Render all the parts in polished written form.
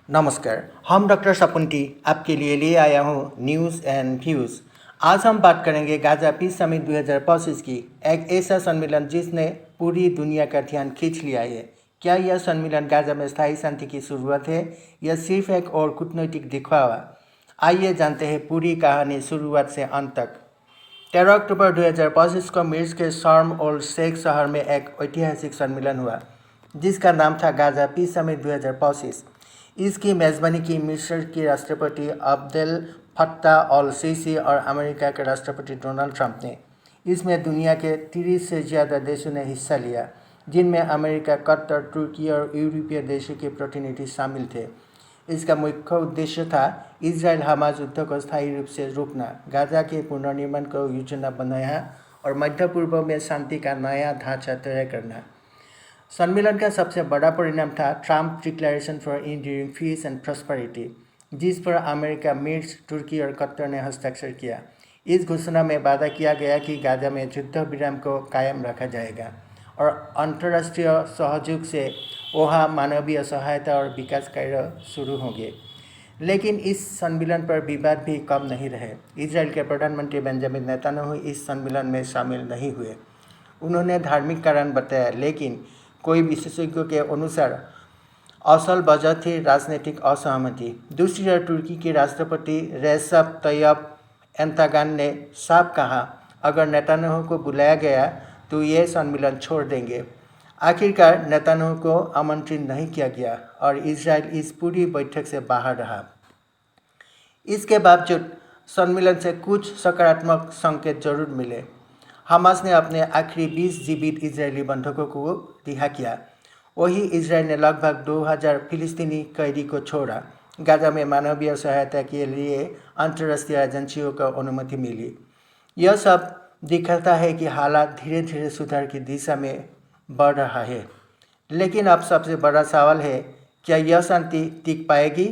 नमस्कार, हम डॉक्टर सपुंटी आपके लिए आया हूँ न्यूज़ एंड व्यूज़। आज हम बात करेंगे गाज़ा पीस समिट 2025 की, एक ऐसा सम्मेलन जिसने पूरी दुनिया का ध्यान खींच लिया है। क्या यह सम्मेलन गाज़ा में स्थायी शांति की शुरुआत है या सिर्फ एक और कूटनीतिक दिखावा? आइए जानते हैं पूरी कहानी शुरुआत से अंत तक। 13 अक्टूबर 2025 को मिस्र के शर्म और शेख शहर में एक ऐतिहासिक सम्मेलन हुआ जिसका नाम था गाज़ा पीस समिट 2025। इसकी मेज़बानी की मिस्र के राष्ट्रपति अब्देल फत्ताह अल सीसी और अमेरिका के राष्ट्रपति डोनाल्ड ट्रंप ने। इसमें दुनिया के 30 से ज़्यादा देशों ने हिस्सा लिया, जिनमें अमेरिका, कतर, तुर्की और यूरोपीय देशों के प्रतिनिधि शामिल थे। इसका मुख्य उद्देश्य था इजराइल हमास युद्ध को स्थायी रूप से रोकना, गाज़ा के पुनर्निर्माण को योजना बनाया और मध्य पूर्व में शांति का नया ढांचा तैयार करना। सम्मेलन का सबसे बड़ा परिणाम था Trump declaration for enduring peace and prosperity, जिस पर अमेरिका, मिस्र, तुर्की और कतर ने हस्ताक्षर किया। इस घोषणा में वादा किया गया कि गाज़ा में युद्ध विराम को कायम रखा जाएगा और अंतर्राष्ट्रीय सहयोग से वहाँ मानवीय सहायता और विकास कार्य शुरू होंगे। लेकिन इस सम्मेलन पर विवाद भी कम नहीं रहे। इजराइल के प्रधानमंत्री बेंजामिन नेतन्याहू इस सम्मेलन में शामिल नहीं हुए। उन्होंने धार्मिक कारण बताया, लेकिन कोई विशेषज्ञों के अनुसार असल वजह थी राजनीतिक असहमति। दूसरी ओर तुर्की के राष्ट्रपति रेसेप तैयप एर्दोगान ने साफ कहा, अगर नेतन्याहू को बुलाया गया तो ये सम्मेलन छोड़ देंगे। आखिरकार नेतन्याहू को आमंत्रित नहीं किया गया और इजराइल इस पूरी बैठक से बाहर रहा। इसके बावजूद सम्मेलन से कुछ सकारात्मक संकेत जरूर मिले। हमास ने अपने आखिरी 20 जीवित इजरायली बंधकों को रिहा किया। वही इजरायल ने लगभग 2000 फिलिस्तीनी कैदी को छोड़ा। गाज़ा में मानवीय सहायता के लिए अंतर्राष्ट्रीय एजेंसियों को अनुमति मिली। यह सब दिखाता है कि हालात धीरे धीरे सुधार की दिशा में बढ़ रहा है। लेकिन अब सबसे बड़ा सवाल है, क्या यह शांति टिक पाएगी?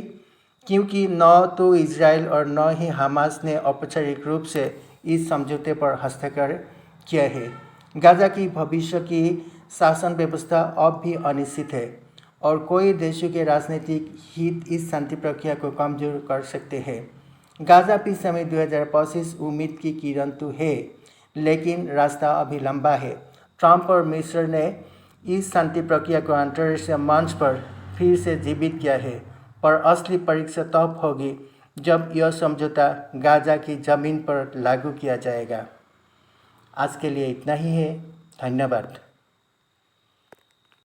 क्योंकि न तो इजरायल और न ही हमास ने औपचारिक रूप से इस समझौते पर हस्ताक्षर किया है। गाज़ा की भविष्य की शासन व्यवस्था अब भी अनिश्चित है और कई देशों के राजनीतिक हित इस शांति प्रक्रिया को कमजोर कर सकते हैं। गाज़ा पीस समिट 2025 उम्मीद की किरण तो है, लेकिन रास्ता अभी लंबा है। ट्रंप और मिस्र ने इस शांति प्रक्रिया को अंतर्राष्ट्रीय मंच पर फिर से जीवित किया है, पर असली परीक्षा तब होगी जब यह समझौता गाज़ा की ज़मीन पर लागू किया जाएगा। आज के लिए इतना ही है। धन्यवाद।